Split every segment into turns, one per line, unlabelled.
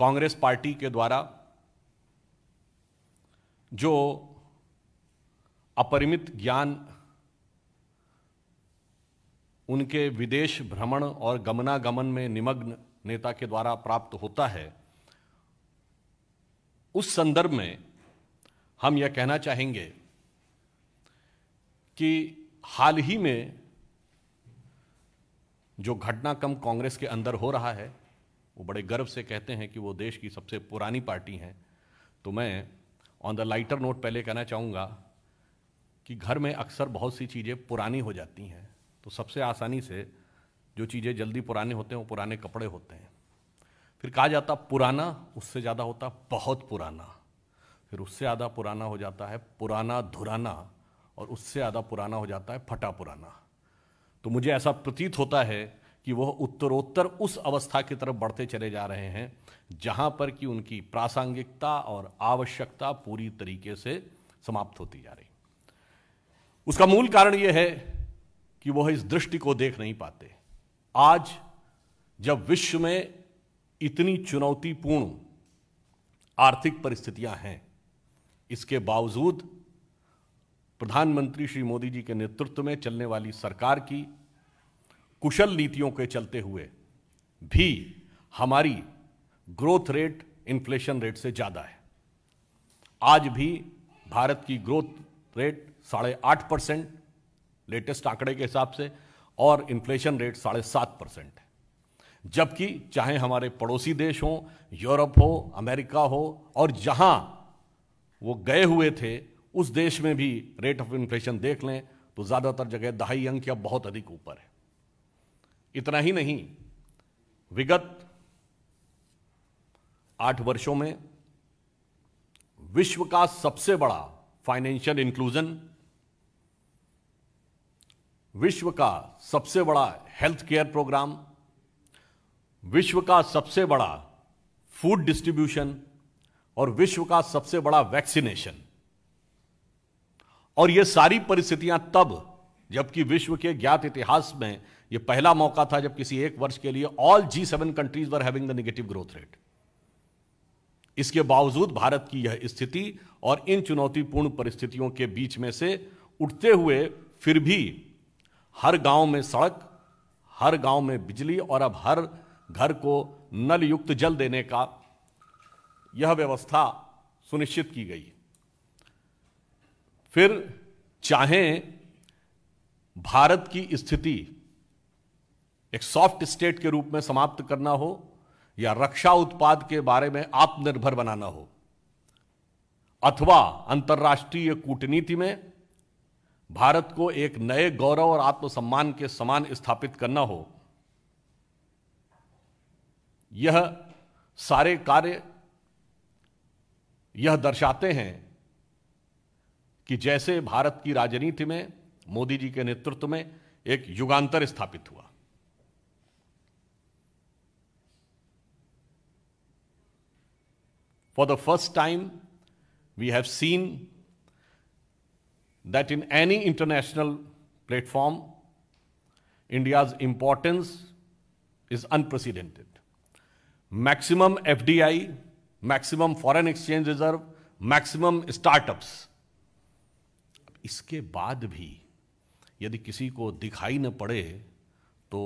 Congress party के द्वारा जो अपरिमित ज्ञान उनके विदेश भ्रमण और गमनागमन में निमग्न नेता के द्वारा प्राप्त होता है, उस संदर्भ में हम यह कहना चाहेंगे कि हाल ही में जो घटनाक्रम कांग्रेस के अंदर हो रहा है, वो बड़े गर्व से कहते हैं कि वो देश की सबसे पुरानी पार्टी है। तो मैं ऑन द लाइटर नोट पहले कहना चाहूँगा कि घर में अक्सर बहुत सी चीज़ें पुरानी हो जाती हैं, तो सबसे आसानी से जो चीज़ें जल्दी पुराने होते हैं वो पुराने कपड़े होते हैं। फिर कहा जाता पुराना, उससे ज़्यादा होता बहुत पुराना, फिर उससे ज़्यादा पुराना हो जाता है पुराना धुराना, और उससे ज़्यादा पुराना हो जाता है फटा पुराना। तो मुझे ऐसा प्रतीत होता है कि वह उत्तरोत्तर उस अवस्था की तरफ बढ़ते चले जा रहे हैं जहां पर कि उनकी प्रासंगिकता और आवश्यकता पूरी तरीके से समाप्त होती जा रही। उसका मूल कारण यह है कि वह इस दृष्टि को देख नहीं पाते। आज जब विश्व में इतनी चुनौतीपूर्ण आर्थिक परिस्थितियां हैं, इसके बावजूद प्रधानमंत्री श्री मोदी जी के नेतृत्व में चलने वाली सरकार की कुशल नीतियों के चलते हुए भी हमारी ग्रोथ रेट इन्फ्लेशन रेट से ज़्यादा है। आज भी भारत की ग्रोथ रेट 8.5% लेटेस्ट आंकड़े के हिसाब से, और इन्फ्लेशन रेट 7.5% है। जबकि चाहे हमारे पड़ोसी देश हों, यूरोप हो, अमेरिका हो, और जहां वो गए हुए थे उस देश में भी रेट ऑफ इन्फ्लेशन देख लें तो ज़्यादातर जगह 2.5 अंक या बहुत अधिक ऊपर है। इतना ही नहीं, विगत 8 वर्षों में विश्व का सबसे बड़ा फाइनेंशियल इंक्लूजन, विश्व का सबसे बड़ा हेल्थ केयर प्रोग्राम, विश्व का सबसे बड़ा फूड डिस्ट्रीब्यूशन और विश्व का सबसे बड़ा वैक्सीनेशन, और ये सारी परिस्थितियां तब जबकि विश्व के ज्ञात इतिहास में यह पहला मौका था जब किसी एक वर्ष के लिए all G7 countries were having the negative growth rate. इसके बावजूद भारत की यह स्थिति और इन चुनौतीपूर्ण परिस्थितियों के बीच में से उठते हुए फिर भी हर गांव में सड़क, हर गांव में बिजली, और अब हर घर को नल युक्त जल देने का यह व्यवस्था सुनिश्चित की गई। फिर चाहे भारत की स्थिति एक सॉफ्ट स्टेट के रूप में समाप्त करना हो या रक्षा उत्पाद के बारे में आत्मनिर्भर बनाना हो, अथवा अंतर्राष्ट्रीय कूटनीति में भारत को एक नए गौरव और आत्मसम्मान के समान स्थापित करना हो, यह सारे कार्य यह दर्शाते हैं कि जैसे भारत की राजनीति में मोदी जी के नेतृत्व में एक युगांतर स्थापित हुआ। For the first time, we have seen that in any international platform, India's importance is unprecedented. Maximum FDI, maximum foreign exchange reserve, maximum startups. इसके बाद भी यदि किसी को दिखाई न पड़े तो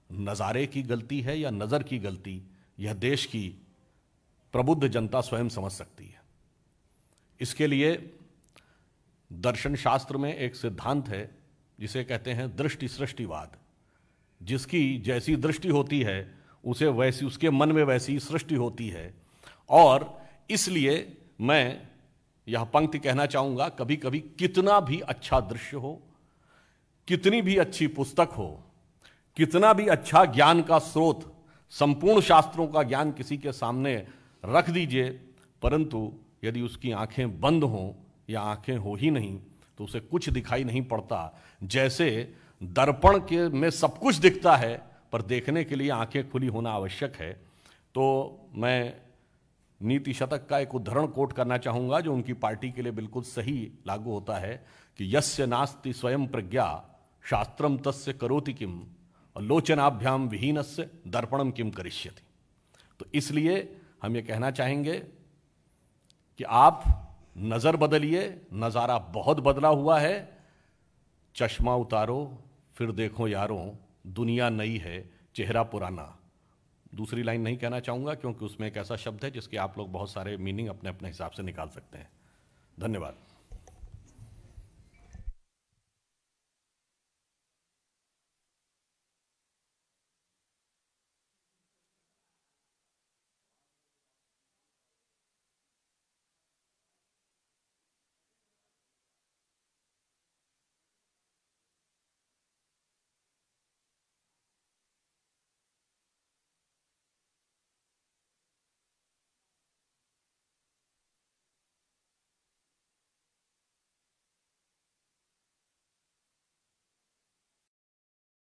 नज़ारे की गलती है या नज़र की गलती, यह देश की प्रबुद्ध जनता स्वयं समझ सकती है। इसके लिए दर्शन शास्त्र में एक सिद्धांत है जिसे कहते हैं दृष्टि सृष्टिवाद। जिसकी जैसी दृष्टि होती है उसे वैसी, उसके मन में वैसी सृष्टि होती है। और इसलिए मैं यह पंक्ति कहना चाहूँगा, कभी कभी कितना भी अच्छा दृश्य हो, कितनी भी अच्छी पुस्तक हो, कितना भी अच्छा ज्ञान का स्रोत, संपूर्ण शास्त्रों का ज्ञान किसी के सामने रख दीजिए, परंतु यदि उसकी आंखें बंद हों या आंखें हो ही नहीं तो उसे कुछ दिखाई नहीं पड़ता। जैसे दर्पण के में सब कुछ दिखता है पर देखने के लिए आंखें खुली होना आवश्यक है। तो मैं नीति शतक का एक उद्धरण कोट करना चाहूँगा जो उनकी पार्टी के लिए बिल्कुल सही लागू होता है कि यस्य नास्ति स्वयं प्रज्ञा शास्त्रम तस्य करोति किम लोचनाभ्याम विहीनस्य दर्पणम किम करिष्यति। तो इसलिए हम ये कहना चाहेंगे कि आप नज़र बदलिए, नज़ारा बहुत बदला हुआ है, चश्मा उतारो फिर देखो यारों, दुनिया नई है चेहरा पुराना। दूसरी लाइन नहीं कहना चाहूँगा क्योंकि उसमें एक ऐसा शब्द है जिसके आप लोग बहुत सारे मीनिंग अपने अपने हिसाब से निकाल सकते हैं। धन्यवाद।